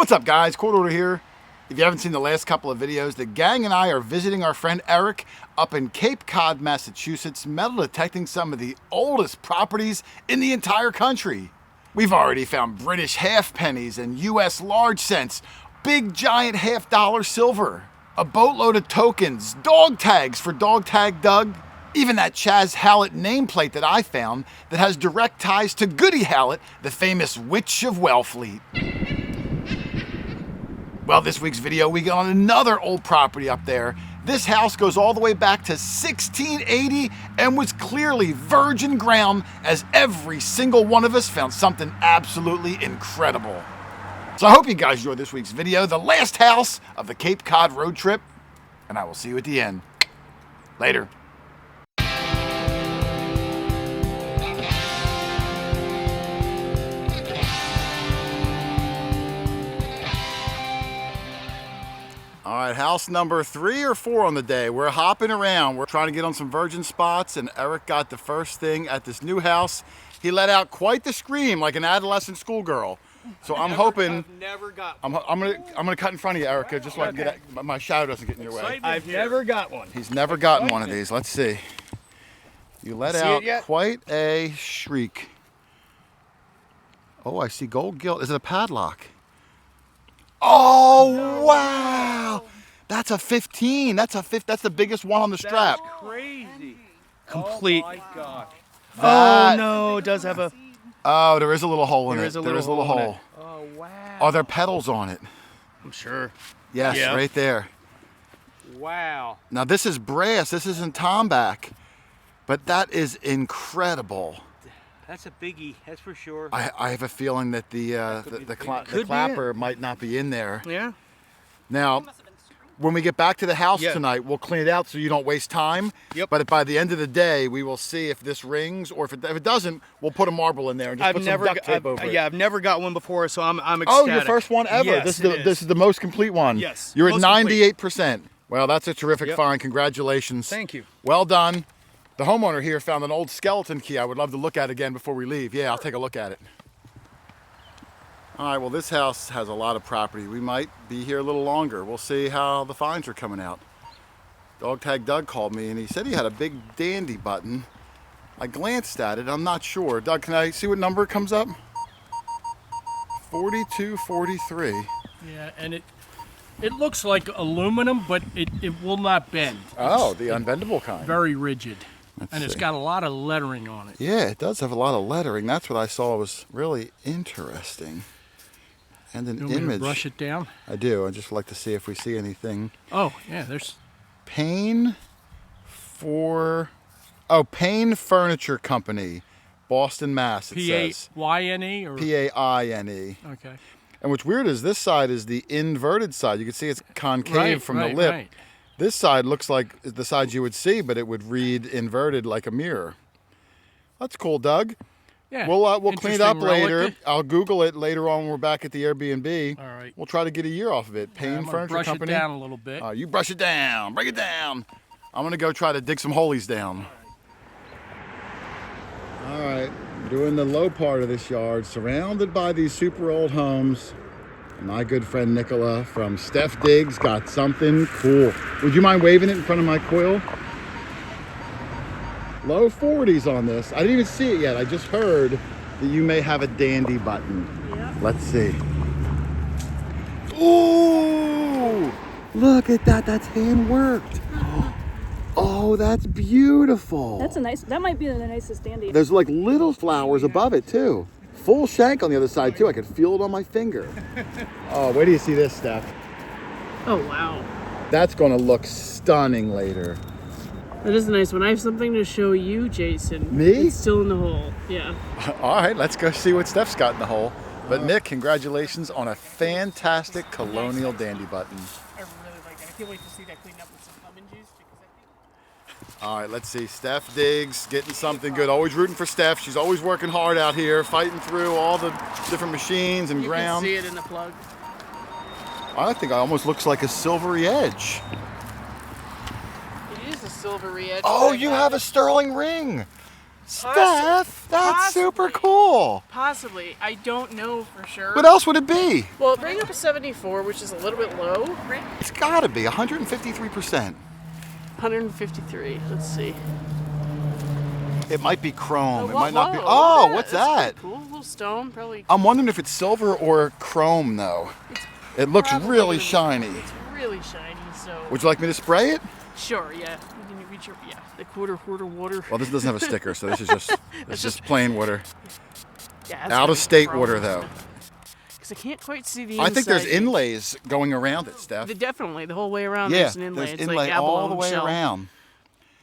What's up, guys? QuarterHoarder here. If you haven't seen the last couple of videos, the gang and I are visiting our friend Eric up in Cape Cod, Massachusetts, metal detecting some of the oldest properties in the entire country. We've already found British half pennies and US large cents, big giant $half silver, a boatload of tokens, dog tags for Dog Tag Doug, even that Chaz Hallett nameplate that I found that has direct ties to Goody Hallett, the famous Witch of Wellfleet. Well, this week's video, we got on another old property up there. This house goes all the way back to 1680 and was clearly virgin ground, as every single one of us found something absolutely incredible. So I hope you guys enjoyed this week's video, the last house of the Cape Cod road trip, and I will see you at the end. Later. All right, house number 3 or 4 on the day. We're hopping around. We're trying to get on some virgin spots, and Eric got the first thing at this new house. He let out quite the scream like an adolescent schoolgirl. So I'm hoping. I've never got one. I'm gonna cut in front of you, Erica, just so I can get my shadow doesn't get in your way. I've never got one. He's never gotten one of these. Let's see. You let out quite a shriek. Oh, I see gold gilt. Is it a padlock? Oh, no. Wow. That's a 15. That's the biggest one on the strap. That's crazy. Complete. Oh my God. Oh no, it does have a. Oh, there is a little hole in it. There is a little hole. Oh wow. Are there pedals on it? I'm sure. Yes, yeah. Right there. Wow. Now this is brass. This isn't tomback, but that is incredible. That's a biggie, that's for sure. I have a feeling that the clapper might not be in there. Yeah. Now, when we get back to the house tonight, we'll clean it out so you don't waste time. Yep. But by the end of the day, we will see if this rings, or if it doesn't, we'll put a marble in there and just put some duct tape over it. Yeah, I've never got one before, so I'm ecstatic. Oh, your first one ever? Yes, this is the most complete one. Yes. You're at 98%. Well, that's a terrific find. Congratulations. Thank you. Well done. The homeowner here found an old skeleton key I would love to look at again before we leave. Yeah, I'll take a look at it. All right, well, this house has a lot of property. We might be here a little longer. We'll see how the finds are coming out. Dog Tag Doug called me, and he said he had a big dandy button. I glanced at it. I'm not sure. Doug, can I see what number it comes up? 4243. Yeah, and it looks like aluminum, but it will not bend. Oh, the unbendable kind. Very rigid. And it's got a lot of lettering on it. Yeah, it does have a lot of lettering. That's what I saw was really interesting. And an image. You want me to brush it down? I do. I'd just like to see if we see anything. Oh, yeah, there's... Payne Furniture Company, Boston, Mass. It says. P-A-Y-N-E? Or... P-A-I-N-E. Okay. And what's weird is this side is the inverted side. You can see it's concave from the lip. Right. This side looks like the side you would see, but it would read inverted like a mirror. That's cool, Doug. Yeah. We'll clean it up later. Relic. I'll Google it later on when we're back at the Airbnb. All right. We'll try to get a year off of it. Payne Furniture brush Company. It down a little bit. You brush it down. Bring it down. I'm going to go try to dig some holies down. All right. Doing the low part of this yard, surrounded by these super old homes. My good friend Nicola from Steph Diggs got something cool. Would you mind waving it in front of my quill? Low 40s on this. I didn't even see it yet. I just heard that you may have a dandy button. Yep. Let's see. Ooh! Look at that. That's hand worked. Oh, that's beautiful. That's a nice, that might be the nicest dandy. There's like little flowers above it too. Full shank on the other side too. I could feel it on my finger. Oh, wait till you see this, Steph. Oh, wow. That's gonna look stunning later. That is a nice one. I have something to show you, Jason. Me? It's still in the hole. Yeah. All right, let's go see what Steph's got in the hole. But Nick, congratulations on a fantastic colonial dandy button. I really like it. I can't wait to see that cleaned up with some lemon juice. All right, let's see. Steph Diggs getting something good. Always rooting for Steph. She's always working hard out here, fighting through all the different machines and ground. You can see it in the plug. I think it almost looks like a silvery edge. It is a silvery edge. Oh, you have a sterling ring. Steph, that's super cool. Possibly. I don't know for sure. What else would it be? Well, bring up a 74, which is a little bit low. It's gotta be 153%. 153. Let's see. It might be chrome. It Whoa, might not be. whoa, Oh, yeah, what's that's that? pretty cool. A little stone, probably. I'm wondering if it's silver or chrome though. It looks Probably really gonna be- shiny. It's really shiny, so. Would you like me to spray it? Sure, yeah. You can reach your, yeah. The QuarterHoarder water. Well, this doesn't have a sticker, so this is just it's just plain water. Yeah, it's Out gonna of be state chrome. water though. Because I can't quite see the I think there's inside. inlays going around it, Steph. Definitely, the whole way around Yeah, there's an inlay. there's It's inlay like all abalone the way shell. around.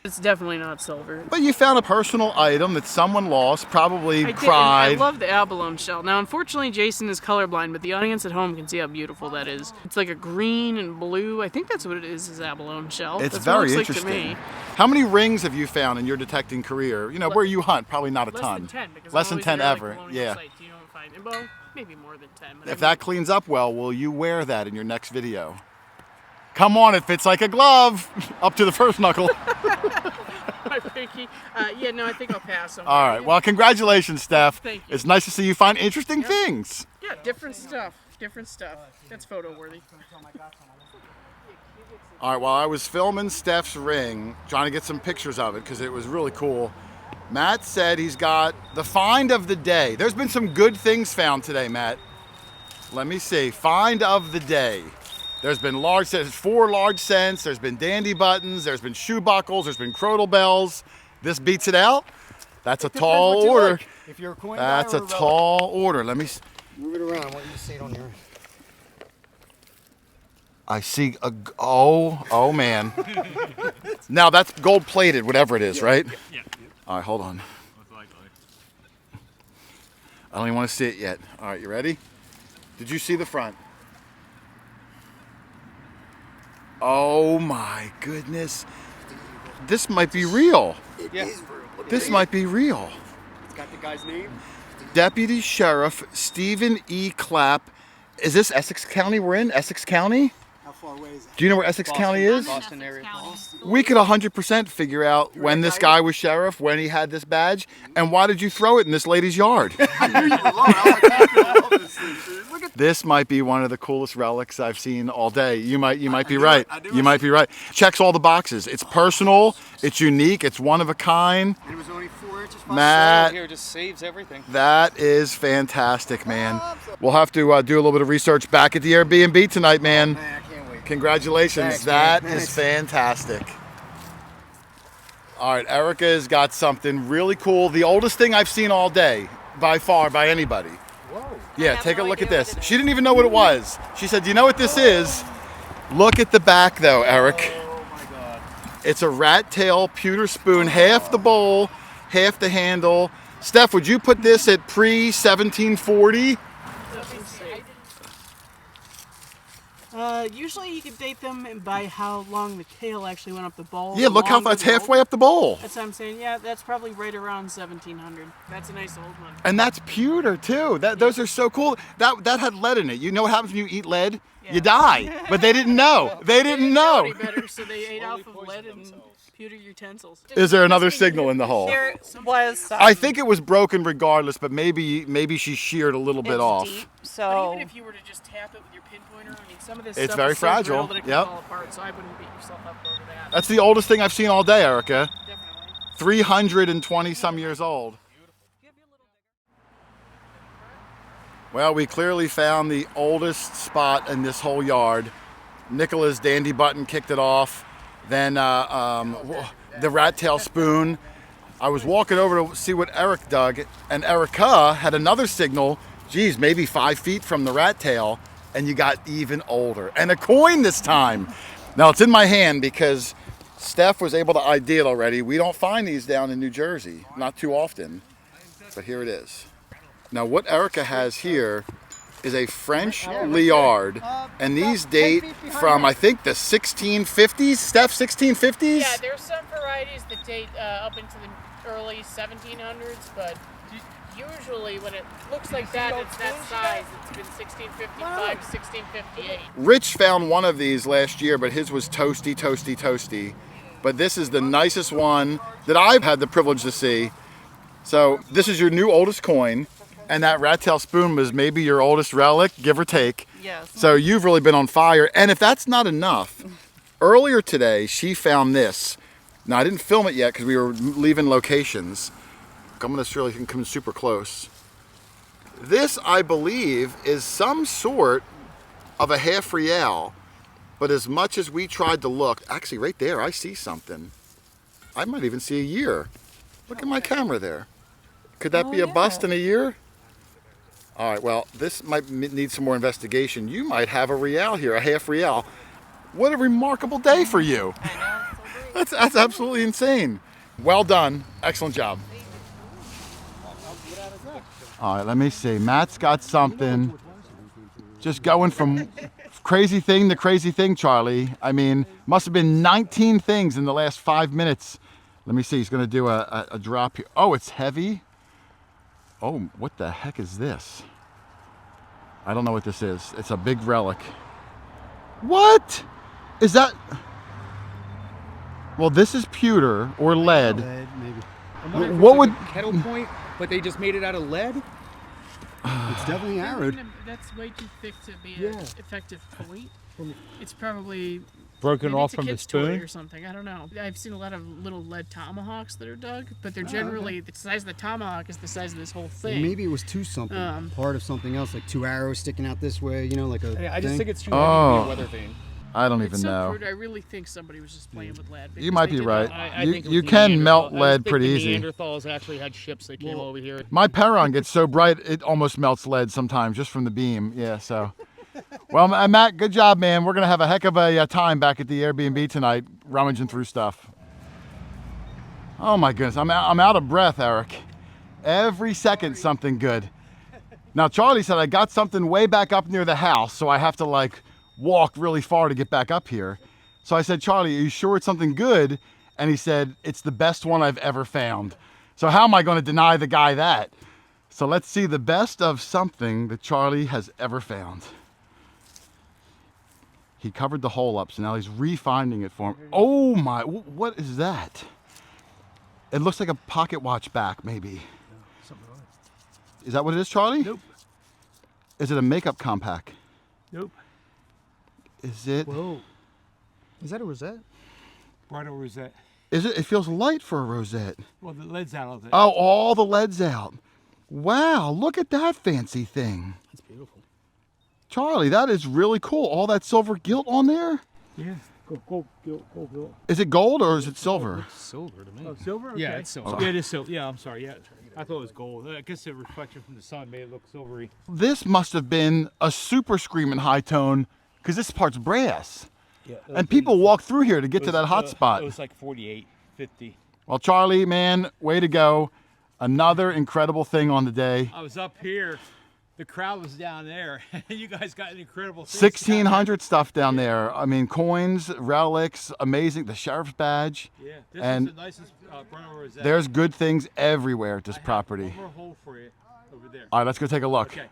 It's definitely not silver. But you found a personal item that someone lost, probably I did, and cried. I love the abalone shell. Now, unfortunately, Jason is colorblind, but the audience at home can see how beautiful that is. It's like a green and blue. I think that's what it is abalone shell. It's that's very what it looks interesting. Like to me. How many rings have you found in your detecting career? You know, where you hunt, probably not a Less ton. than 10, because Less I'm than 10 always there, ever, like, colonial yeah. sites, you don't find, well, maybe more than 10. But If that cleans up well, will you wear that in your next video? Come on, it fits like a glove. Up to the first knuckle. my pinky. Yeah, no, I think I'll pass on. All right. Well, congratulations, Steph. Thank you. It's nice to see you find interesting things. Yeah, different stuff. Different stuff. That's photo worthy. All right. While I was filming Steph's ring, trying to get some pictures of it because it was really cool, Matt said he's got the find of the day. There's been some good things found today, Matt. Let me see. Find of the day. There's been large scents, 4 large scents. There's been dandy buttons. There's been shoe buckles. There's been crotal bells. This beats it out. That's a tall order. If you're a coin That's guy a or tall order. Let me. Move it around. I want you to see it on your. I see a. Oh man. Now that's gold plated, whatever it is, right? Yeah. All right, hold on. I don't even want to see it yet. All right, you ready? Did you see the front? Oh my goodness. This might be real. Yeah. This might be real. It's got the guy's name. Deputy Sheriff Stephen E. Clapp. Is this Essex County we're in? Essex County? How far away is that? Do you know where Essex County is? Boston area. We could 100% figure out when this guy was sheriff, when he had this badge, and why did you throw it in this lady's yard? I knew you were lying. I love this thing, dude. Look at This might be one of the coolest relics I've seen all day. You might be right. You might be right. Checks all the boxes. It's personal, it's unique, it's one of a kind. And it was only 4 inches. by Matt, Here just saves everything. that is fantastic, man. We'll have to do a little bit of research back at the Airbnb tonight, man. Man, I can't wait. Congratulations, Thanks, that man. is fantastic. All right, Erica's got something really cool. The oldest thing I've seen all day, by far, by anybody. Whoa. Yeah, take a look at this. She didn't even know what it was. She said, "Do you know what this is?" Look at the back, though, Eric. Oh my God. It's a rat tail pewter spoon, half the bowl, half the handle. Steph, would you put this at pre-1740? Usually you can date them by how long the tail actually went up the bowl. Yeah, look how far it's halfway up the bowl. That's what I'm saying. Yeah, that's probably right around 1700. That's a nice old one. And that's pewter too. Those are so cool. That had lead in it. You know what happens when you eat lead? Yeah. You die. But they didn't know. They didn't know. Any better, so they ate off of lead and pewter utensils. Is there another signal in the hole? There was. I think it was broken regardless, but maybe she sheared a little bit it's off. deep, But so even if you were to just tap it with your pinpointer, I mean, some of this It's stuff very is so fragile. brittle that it can Yep. fall apart, so I wouldn't beat yourself up over that. That's the oldest thing I've seen all day, Erica. Definitely. 320 some years old. Well, we clearly found the oldest spot in this whole yard. Nicola's dandy button kicked it off. Then the rat tail spoon. I was walking over to see what Eric dug, and Erica had another signal, geez, maybe 5 feet from the rat tail, and you got even older. And a coin this time. Now it's in my hand because Steph was able to ID it already. We don't find these down in New Jersey, not too often, but here it is. Now what Erica has here is a French liard, and these date from, I think, the 1650s. Steph, 1650s? Yeah, there's some varieties that date up into the early 1700s, but usually when it looks like that, it's that size. It's been 1655 to 1658. Rich found one of these last year, but his was toasty, toasty, toasty. But this is the nicest one that I've had the privilege to see. So this is your new oldest coin, and that rat tail spoon was maybe your oldest relic, give or take. Yes. So you've really been on fire. And if that's not enough, earlier today she found this. Now I didn't film it yet because we were leaving locations. I'm gonna really come super close. This, I believe, is some sort of a half real. But as much as we tried to look, actually right there, I see something. I might even see a year. Look at my camera there. Could that be a bust in a year? All right, well, this might need some more investigation. You might have a real here, a half real. What a remarkable day for you. That's absolutely insane. Well done, excellent job. All right, let me see. Matt's got something. Just going from crazy thing to crazy thing, Charlie. I mean, must have been 19 things in the last 5 minutes. Let me see, he's gonna do a drop here. Oh, it's heavy. Oh, what the heck is this? I don't know what this is. It's a big relic. What? Is that? Well, this is pewter or lead. Lead, maybe. What would? Kettle point, but they just made it out of lead? It's definitely arrowed. That's way too thick to be an effective point. It's probably Broken maybe off it's a from the kid's toy spoon? or something. I don't know. I've seen a lot of little lead tomahawks that are dug, but they're generally the size of the tomahawk is the size of this whole thing. Maybe it was two something, part of something else, like two arrows sticking out this way, you know, like a Yeah, I just thing. think it's too heavy to be a weather vane. I don't It's even so know. crude. I really think somebody was just playing with lead. You because might they be did right. not- You can melt lead pretty easy. Neanderthals actually had ships that came over here. My Perron gets so bright it almost melts lead sometimes just from the beam. Yeah, so. Well, Matt, good job, man. We're gonna have a heck of a time back at the Airbnb tonight, rummaging through stuff. Oh my goodness, I'm out of breath, Eric. Every second something good. Now Charlie said I got something way back up near the house, so I have to like walk really far to get back up here. So I said, Charlie, are you sure it's something good? And he said, it's the best one I've ever found. So how am I going to deny the guy that? So let's see the best of something that Charlie has ever found. He covered the hole up, so now he's refinding it for him. Oh my, what is that? It looks like a pocket watch back, maybe. Is that what it is, Charlie? Nope. Is it a makeup compact? Nope. Is it? Whoa. Is that a rosette? Right over that. Is it? It feels light for a rosette. Well, the lead's out of it. Oh, all the lead's out. Wow, look at that fancy thing. That's beautiful. Charlie, that is really cool. All that silver gilt on there? Yeah. Gold. Is it gold or is it silver? Silver to me. Oh, silver? Okay. Yeah, it's silver. Yeah, it is silver. Yeah, I'm sorry. Yeah, I thought it was gold. I guess the reflection from the sun made it look silvery. This must have been a super screaming high tone because this part's brass. Yeah. And people walk through here to get to that hot spot. It was like 48, 50. Well, Charlie, man, way to go. Another incredible thing on the day. I was up here. The crowd was down there. You guys got an incredible thing. 1,600 stuff down there. I mean, coins, relics, amazing. The sheriff's badge. Yeah, this And is the nicest burner rosette. There's good things everywhere at this property. One more hole for you over there. All right, let's go take a look. Okay.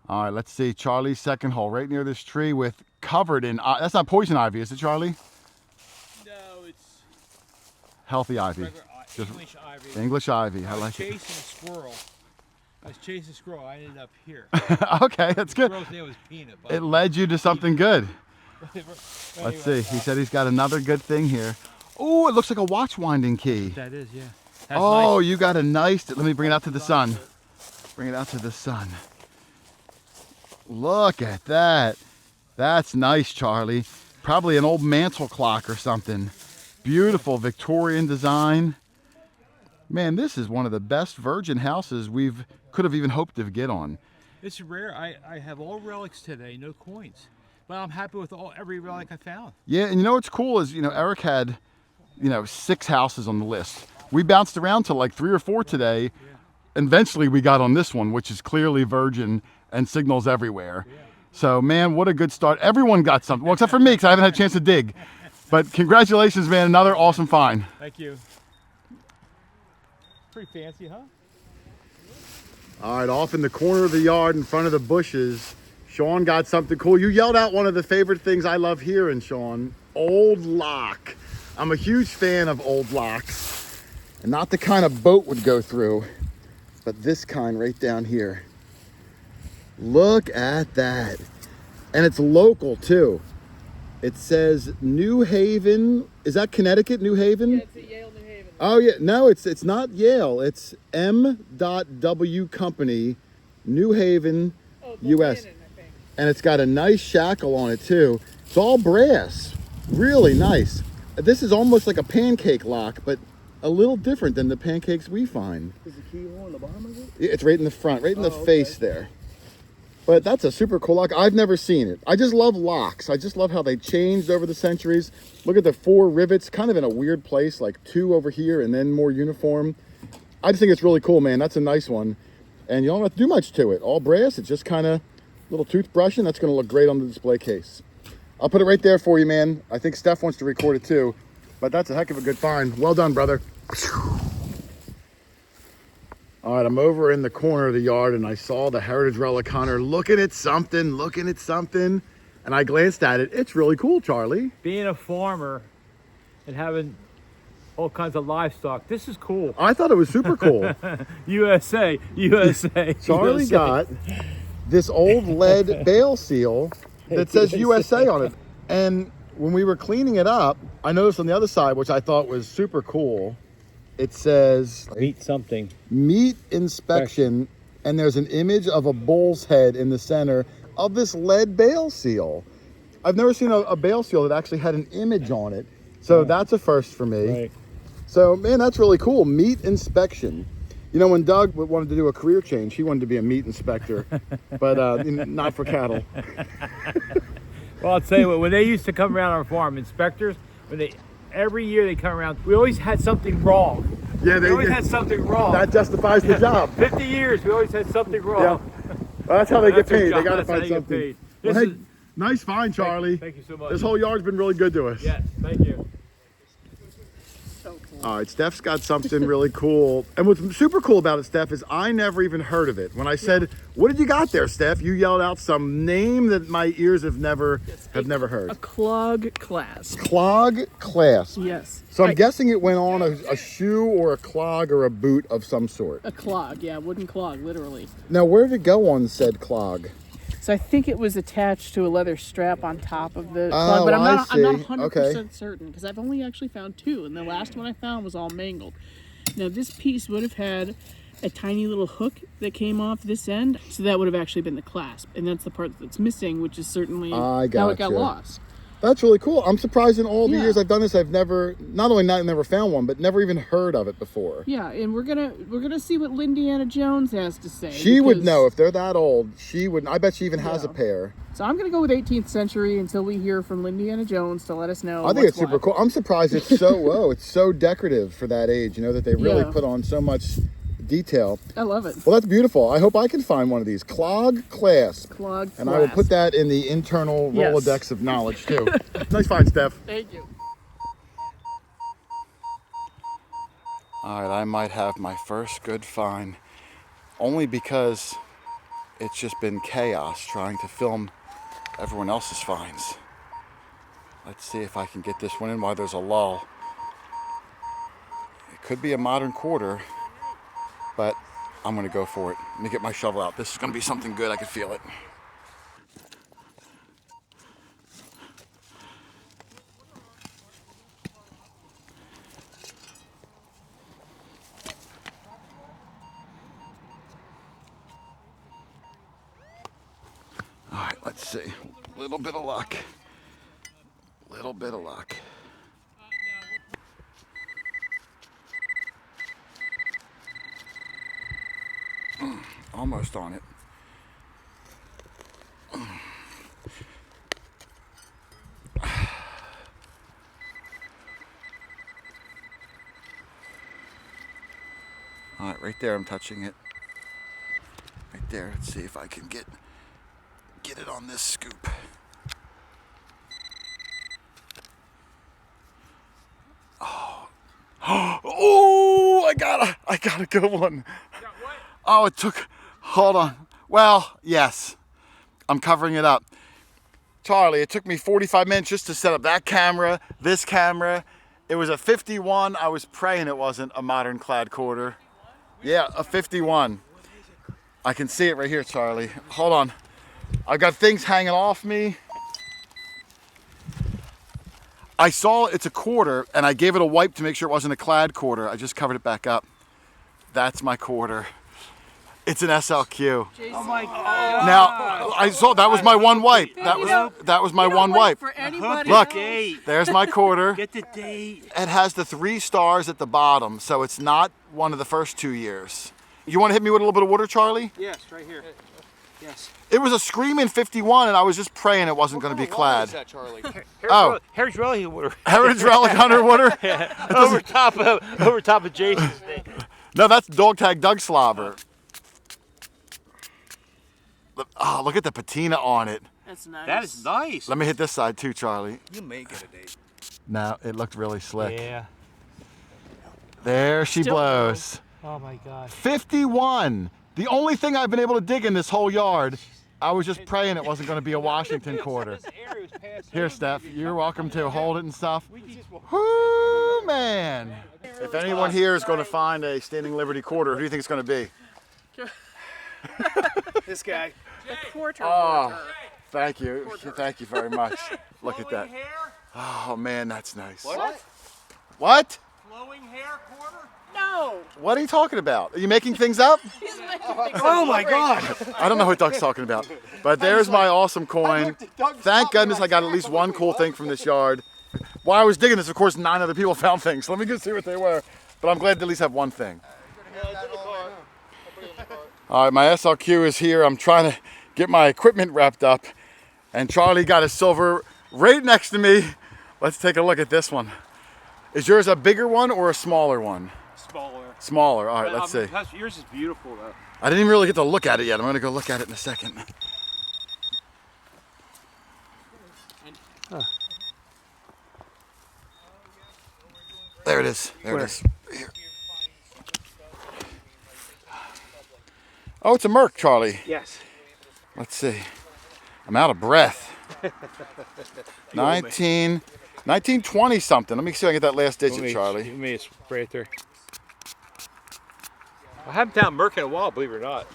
All right, let's see. Charlie's second hole right near this tree with covered in, that's not poison ivy, is it, Charlie? No, it's Healthy ivy. regular Just English ivy. English ivy, I I was like it. chasing a squirrel. I was chasing a squirrel. I ended up here. Okay, that's good. Squirrel's name was Peanut. It led you to something good. Let's Let's see. He said he's got another good thing here. Oh, it looks like a watch winding key. That is, yeah. That's Oh, nice. you got a nice, let me bring it out to the sun. Bring it out to the sun. Look at that. That's nice, Charlie. Probably an old mantle clock or something. Beautiful Victorian design. Man, this is one of the best virgin houses we've could have even hoped to get on. It's rare. I have all relics today, no coins. But I'm happy with every relic I found. Yeah, and you know what's cool is, Eric had, 6 houses on the list. We bounced around to like 3 or 4 today. Yeah. Eventually we got on this one, which is clearly virgin and signals everywhere. Yeah. So, man, what a good start. Everyone got something. Well, except for me, because I haven't had a chance to dig. But congratulations, man. Another awesome find. Thank you. Pretty fancy, huh? All right, off in the corner of the yard in front of the bushes, Sean got something cool. You yelled out one of the favorite things I love hearing, Sean. Old lock. I'm a huge fan of old locks. And not the kind a boat would go through, but this kind right down here. Look at that. And it's local too. It says New Haven. Is that Connecticut, New Haven? Yeah, it's at Yale, New Haven. Oh yeah, no, it's not Yale. It's M.W. Company, New Haven, U.S. Buchanan, I think. And it's got a nice shackle on it too. It's all brass, really nice. This is almost like a pancake lock, but a little different than the pancakes we find. Is the keyhole on the bottom of it? It's right in the front, right in the face there. But that's a super cool lock. I've never seen it. I just love locks. I just love how they changed over the centuries. Look at the 4 rivets, kind of in a weird place, like 2 over here and then more uniform. I just think it's really cool, man. That's a nice one. And you don't have to do much to it. All brass, it's just kind of a little toothbrushing. That's going to look great on the display case. I'll put it right there for you, man. I think Steph wants to record it too. But that's a heck of a good find. Well done, brother. All right, I'm over in the corner of the yard and I saw the Heritage Relic Hunter looking at something. And I glanced at it. It's really cool, Charlie. Being a farmer and having all kinds of livestock, this is cool. I thought it was super cool. USA. Charlie USA. got this old lead bale seal that says USA on it. And when we were cleaning it up, I noticed on the other side, which I thought was super cool, it says Meat something. meat inspection, and there's an image of a bull's head in the center of this lead bale seal. I've never seen a bale seal that actually had an image on it. So that's a first for me. Right. So, man, that's really cool. Meat inspection. You know, when Doug wanted to do a career change, he wanted to be a meat inspector, but not for cattle. Well, I'll tell you what, when they used to come around our farm, inspectors, every year they come around, we always had something wrong. Yeah, We always had something wrong. That justifies the job. 50 years, we always had something wrong. Yeah. Well, that's how they get That's our paid. job. They got to That's how find they get something. paid. Well, This hey, is- nice find, Charlie. Thank you so much. This whole yard's been really good to us. Yes, thank you. All right, Steph's got something really cool. And what's super cool about it, Steph, is I never even heard of it. When I said, what did you got there, Steph? You yelled out some name that my ears have never heard. A clog clasp. Clog clasp. Yes. So I'm guessing it went on a shoe or a clog or a boot of some sort. A clog, yeah, wooden clog, literally. Now, where did it go on said clog? So I think it was attached to a leather strap on top of the clog, but I'm not 100% certain because I've only actually found 2, and the last one I found was all mangled. Now this piece would have had a tiny little hook that came off this end, so that would have actually been the clasp, and that's the part that's missing, which is certainly how it got lost. That's really cool. I'm surprised in all the Yeah. years I've done this, I've never, not only never found one, but never even heard of it before. Yeah, and we're gonna see what Lindiana Jones has to say. She would because- know if they're that old. She would. I bet she even has a pair. So I'm gonna go with 18th century until we hear from Lindiana Jones to let us know. I think it's what's super what. cool. I'm surprised it's so it's so decorative for that age. You know that they really Yeah. put on so much detail. I love it. Well, that's beautiful. I hope I can find one of these clog clasp. Clog And I will put clasp. that in the internal Yes. Rolodex of knowledge too. Nice find, Steph. Thank you. All right, I might have my first good find, only because it's just been chaos trying to film everyone else's finds. Let's see if I can get this one in while there's a lull. It could be a modern quarter, but I'm gonna go for it. Let me get my shovel out. This is gonna be something good, I can feel it. All right, let's see. Little bit of luck. Little bit of luck. Almost on it. All right, right there, I'm touching it. Right there, let's see if I can get it on this scoop. Oh, oh! I got a good one. Oh, it took. Hold on. Well, yes, I'm covering it up. Charlie, it took me 45 minutes just to set up that camera, this camera, It was a 51. I was praying it wasn't a modern clad quarter. Yeah, a 51. I can see it right here, Charlie. Hold on. I got things hanging off me. I saw it's a quarter, and I gave it a wipe to make sure it wasn't a clad quarter. I just covered it back up. That's my quarter. It's an SLQ. Oh my God. Now, I saw that was my one wipe. That was my one wipe. For anybody Look, else. there's my quarter. Get the date. It has the 3 stars at the bottom, so it's not one of the first 2 years. You want to hit me with a little bit of water, Charlie? Yes, right here. Yes. It was a screaming 51, and I was just praying it wasn't going to be clad. What is that, Charlie? Oh, Heritage Relic water. Heritage Relic Hunter water? over top of Jason's thing. No, that's Dog Tag Doug Slobber. Oh, look at the patina on it. That's nice. That is nice. Let me hit this side too, Charlie. You may get a date. No, it looked really slick. Yeah. There she Still blows. Oh my God. 51. The only thing I've been able to dig in this whole yard. I was just praying it wasn't going to be a Washington quarter. Here, Steph, you're welcome to hold it and stuff. Whoo, man. If anyone here is going to find a Standing Liberty quarter, who do you think it's going to be? This guy. The quarter. Oh, thank you. Thank you very much. Look at that. Oh, man, that's nice. What? What? Flowing hair quarter? No. What are you talking about? Are you making things up? Oh my God. I don't know what Doug's talking about. But there's my awesome coin. Thank goodness I got at least one cool thing from this yard. While I was digging this, of course, 9 other people found things. Let me go see what they were. But I'm glad to at least have one thing. All right, my SLQ is here. I'm trying to get my equipment wrapped up. And Charlie got a silver right next to me. Let's take a look at this one. Is yours a bigger one or a smaller one? Smaller. Smaller. All right, let's see. Yours is beautiful though. I didn't even really get to look at it yet. I'm going to go look at it in a second. There it is. There it is. Here. Oh, it's a Merc, Charlie. Yes. Let's see. I'm out of breath. 1920 something. Let me see if I can get that last digit, Charlie. Give me a right there. I haven't found Merc in a while, believe it or not.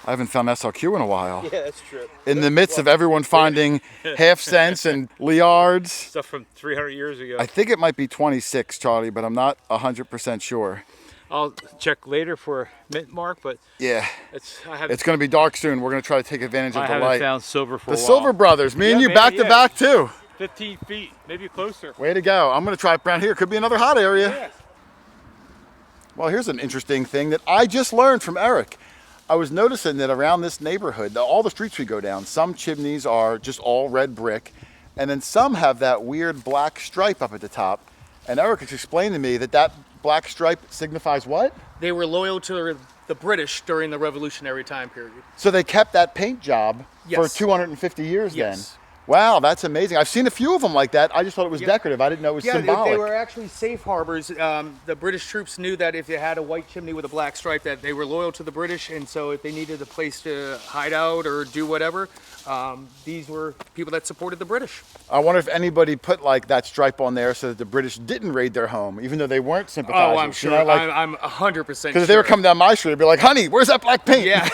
I haven't found SLQ in a while. Yeah, that's true. In the midst of everyone finding half cents and Liards. Stuff from 300 years ago. I think it might be 26, Charlie, but I'm not 100% sure. I'll check later for mint mark, but yeah, it's going to be dark soon. We're going to try to take advantage of the light. I haven't found silver for a the while. Silver Brothers, me and you back to back too. 15 feet, maybe closer. Way to go. I'm going to try it around here. Could be another hot area. Yes. Well, here's an interesting thing that I just learned from Eric. I was noticing that around this neighborhood, all the streets we go down, some chimneys are just all red brick, and then some have that weird black stripe up at the top. And Eric explained to me that that black stripe signifies what? They were loyal to the British during the Revolutionary time period. So they kept that paint job for Yes. 250 years Yes. then? Wow, that's amazing. I've seen a few of them like that. I just thought it was decorative. I didn't know it was symbolic. They were actually safe harbors. The British troops knew that if they had a white chimney with a black stripe, that they were loyal to the British, and so if they needed a place to hide out or do whatever, these were people that supported the British. I wonder if anybody put like that stripe on there so that the British didn't raid their home, even though they weren't sympathizers. Oh, I'm sure. You know, like, I'm 100% sure. because if they were coming down my street, I'd be like, honey, where's that black paint? Yeah,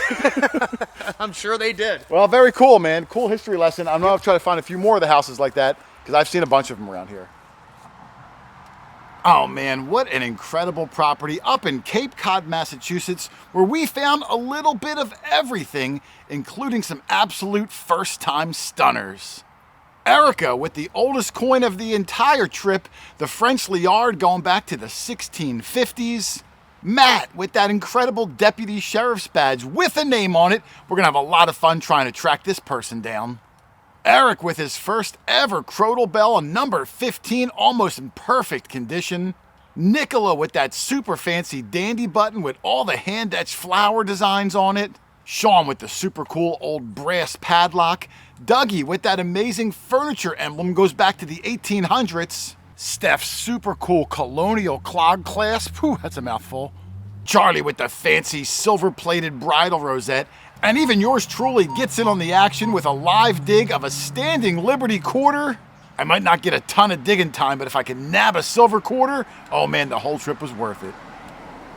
I'm sure they did. Well, very cool, man. Cool history lesson. I'm going to try to find a few more of the houses like that because I've seen a bunch of them around here. Oh man, what an incredible property up in Cape Cod, Massachusetts, where we found a little bit of everything, including some absolute first-time stunners. Erica with the oldest coin of the entire trip, the French Liard going back to the 1650s. Matt with that incredible deputy sheriff's badge with a name on it. We're gonna have a lot of fun trying to track this person down. Eric with his first ever Crotal Bell, a number 15, almost in perfect condition. Nicola with that super fancy dandy button with all the hand-etched flower designs on it. Sean with the super cool old brass padlock. Dougie with that amazing furniture emblem, goes back to the 1800s. Steph's super cool colonial clog clasp. Whew, that's a mouthful. Charlie with the fancy silver-plated bridal rosette. And even yours truly gets in on the action with a live dig of a Standing Liberty quarter. I might not get a ton of digging time, but if I can nab a silver quarter, oh man, the whole trip was worth it.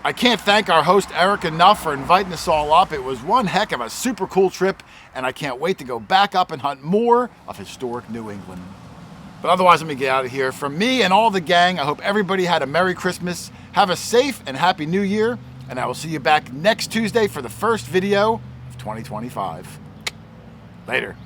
I can't thank our host Eric enough for inviting us all up. It was one heck of a super cool trip, and I can't wait to go back up and hunt more of historic New England. But otherwise, let me get out of here. From me and all the gang, I hope everybody had a Merry Christmas, have a safe and Happy New Year, and I will see you back next Tuesday for the first video of 2025. Later.